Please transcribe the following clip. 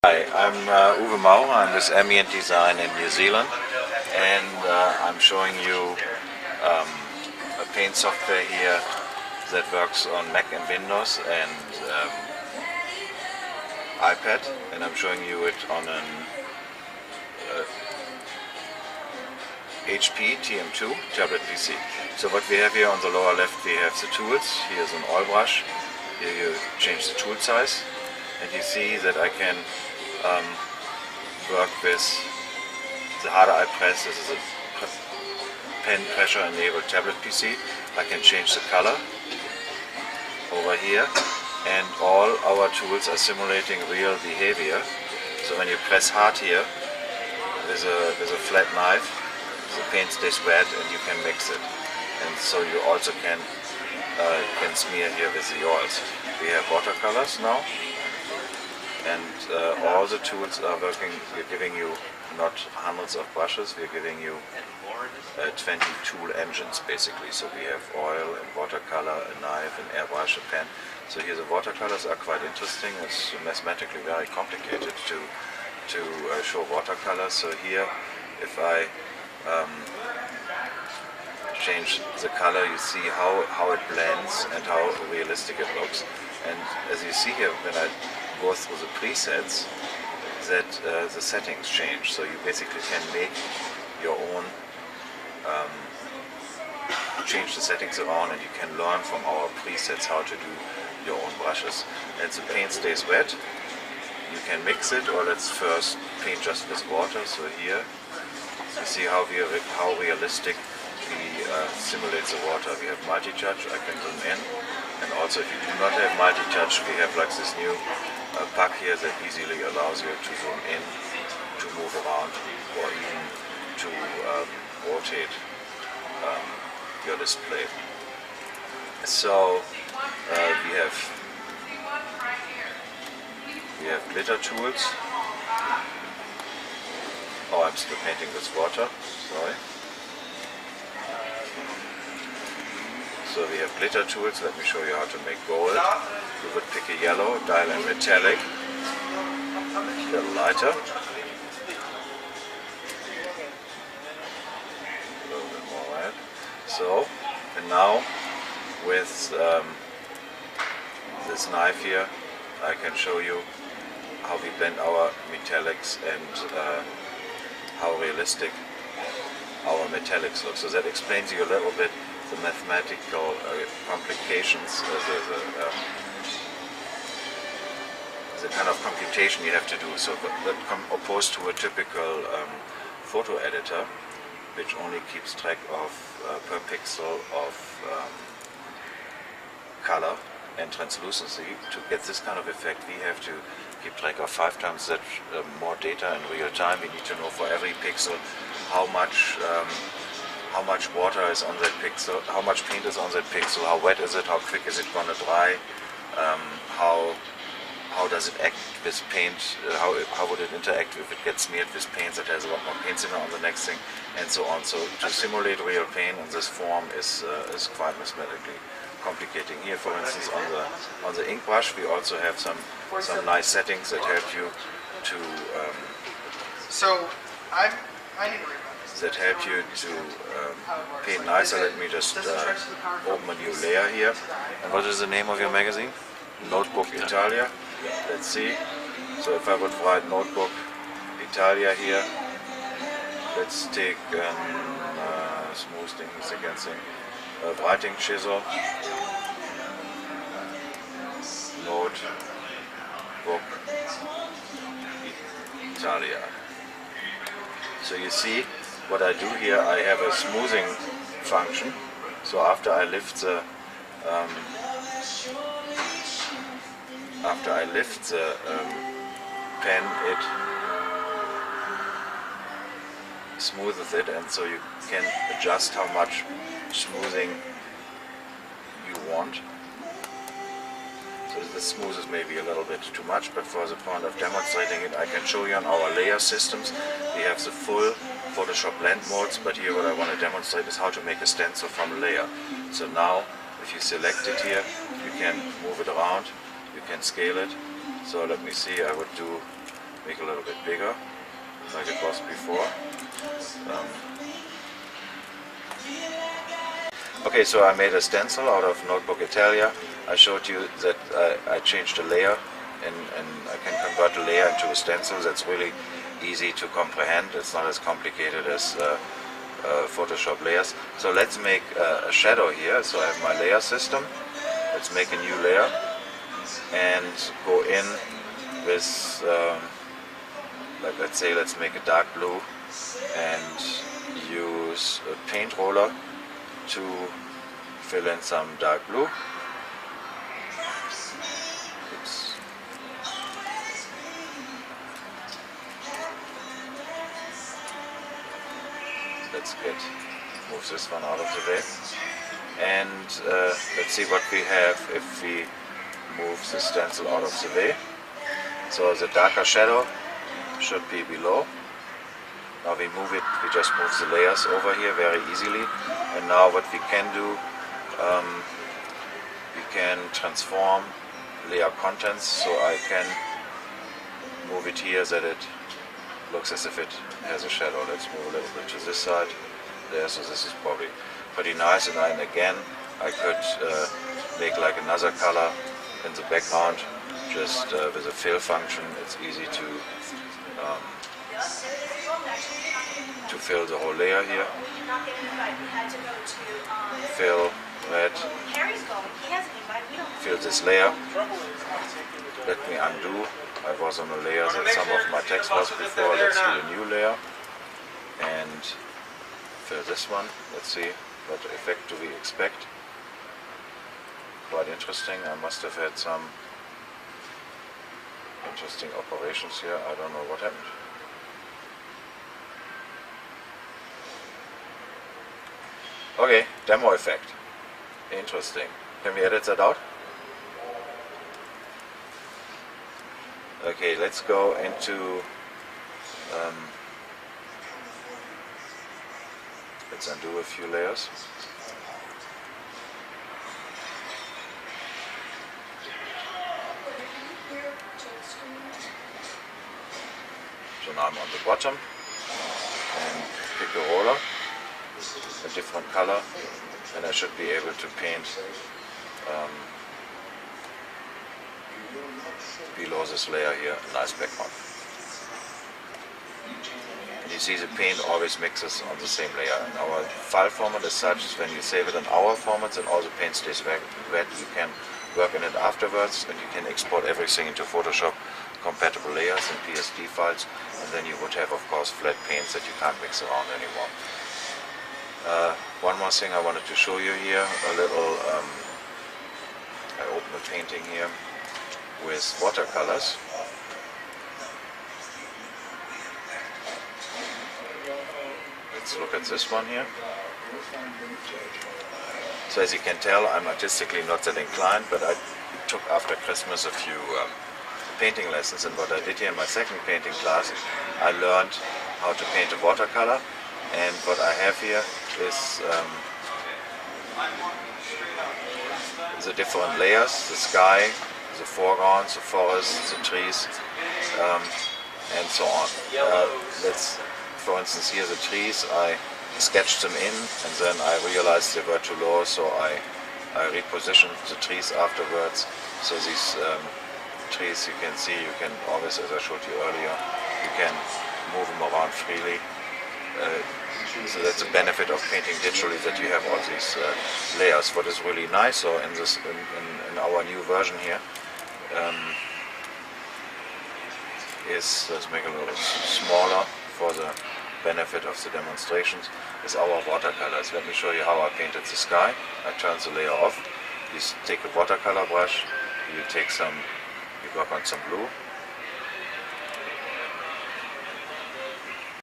Hi, I'm Uwe Maurer. I'm with Ambient Design in New Zealand, and I'm showing you a paint software here that works on Mac and Windows and iPad, and I'm showing you it on an HP TM2 tablet PC. So what we have here on the lower left, we have the tools. Here's an oil brush. Here you change the tool size, and you see that I can work with the harder I press. This is a pen pressure enabled tablet PC. I can change the color over here, and all our tools are simulating real behavior. So when you press hard here with a flat knife, the paint stays wet and you can mix it. And so you also can smear here with the oils. We have watercolors now, and all the tools are working. We're giving you not hundreds of brushes, we're giving you 20 tool engines basically. So we have oil and watercolor, a knife, an airbrush, a pen. So here the watercolors are quite interesting. It's mathematically very complicated to show watercolors. So here, if I change the color, you see how it blends and how realistic it looks. And as you see here, when I go through the presets, that the settings change. So you basically can make your own, change the settings around, and you can learn from our presets how to do your own brushes. And the paint stays wet. You can mix it, or let's first paint just with water. So here you see how realistic we simulate the water. We have multi-touch. I can zoom in. And also, if you do not have multi-touch, we have like this new pack here that easily allows you to zoom in, to move around, or even to rotate your display. So we have glitter tools. Oh, I'm still painting with water. Sorry. So we have glitter tools. Let me show you how to make gold. You would pick a yellow, dial in metallic, a little lighter, a little bit more red. So, and now with this knife here, I can show you how we blend our metallics and how realistic our metallics look. So that explains you a little bit the mathematical complications, the kind of computation you have to do. So that opposed to a typical photo editor, which only keeps track of per pixel of color and translucency. To get this kind of effect, we have to keep track of 5 times that more data in real time. We need to know for every pixel how much water is on that pixel, how much paint is on that pixel, how wet is it, how quick is it going to dry, how does it act with paint, how would it interact if it gets smeared with paint that has a lot more paint thinner on the next thing, and so on. So to simulate real paint in this form is quite mathematically complicating. Here, for instance, on the ink brush, we also have some nice settings that help you to paint nicer. Let me just open a new layer here. And what is the name of your magazine? Notebook Italia. Let's see. So if I would write Notebook Italia here, let's take smooth thing is against thing. Writing chisel. Notebook Italia. So you see what I do here, I have a smoothing function. So after I lift the pen, it smoothes it, and so you can adjust how much smoothing you want. So this smoothes maybe a little bit too much, but for the point of demonstrating it, I can show you on our layer systems. We have the full Photoshop blend modes, but here what I want to demonstrate is how to make a stencil from a layer. So now, if you select it here, you can move it around, you can scale it. So let me see, I would do make a little bit bigger, like it was before. Okay, so I made a stencil out of Notebook Italia. I showed you that I changed a layer, and I can convert a layer into a stencil. That's really easy to comprehend. It's not as complicated as Photoshop layers. So let's make a shadow here. So I have my layer system. Let's make a new layer and go in with, like let's say, let's make a dark blue and use a paint roller to fill in some dark blue. Oops. Let's move this one out of the way. And let's see what we have if we move the stencil out of the way. So the darker shadow should be below. Now we move it, we just move the layers over here very easily. And now what we can do, we can transform layer contents, so I can move it here that it looks as if it has a shadow. Let's move a little bit to this side. There, so this is probably pretty nice. And then again, I could make like another color in the background, just with a fill function. It's easy to fill the whole layer here. Fill red. Fill this layer. Let me undo. I was on a layer that some of my text was before. Let's do a new layer and fill this one. Let's see what effect do we expect. Quite interesting. I must have had some interesting operations here. I don't know what happened. Okay, demo effect. Interesting. Can we edit that out? Okay, let's go into let's undo a few layers. So now I'm on the bottom and pick a roller, a different color, and I should be able to paint below this layer here a nice background. And you see the paint always mixes on the same layer. And our file format is such that when you save it in our format, then all the paint stays wet. You can work in it afterwards, and you can export everything into Photoshop, compatible layers and PSD files, and then you would have, of course, flat paints that you can't mix around anymore. One more thing I wanted to show you here, a little, I open a painting here with watercolors. Let's look at this one here. So as you can tell, I'm artistically not that inclined, but I took after Christmas a few painting lessons, and what I did here in my second painting class, I learned how to paint a watercolor, and what I have here is the different layers, the sky, the foregrounds, the forest, the trees, and so on. Let's, for instance, here the trees, I sketched them in, and then I realized they were too low, so I repositioned the trees afterwards. So these trees, you can see, you can always, as I showed you earlier, you can move them around freely. So that's the benefit of painting digitally, that you have all these layers. What is really nice, so in our new version here, is, let's make it a little smaller for the benefit of the demonstrations, is our watercolors. Let me show you how I painted the sky. I turn the layer off. You take a watercolor brush, you work on some blue,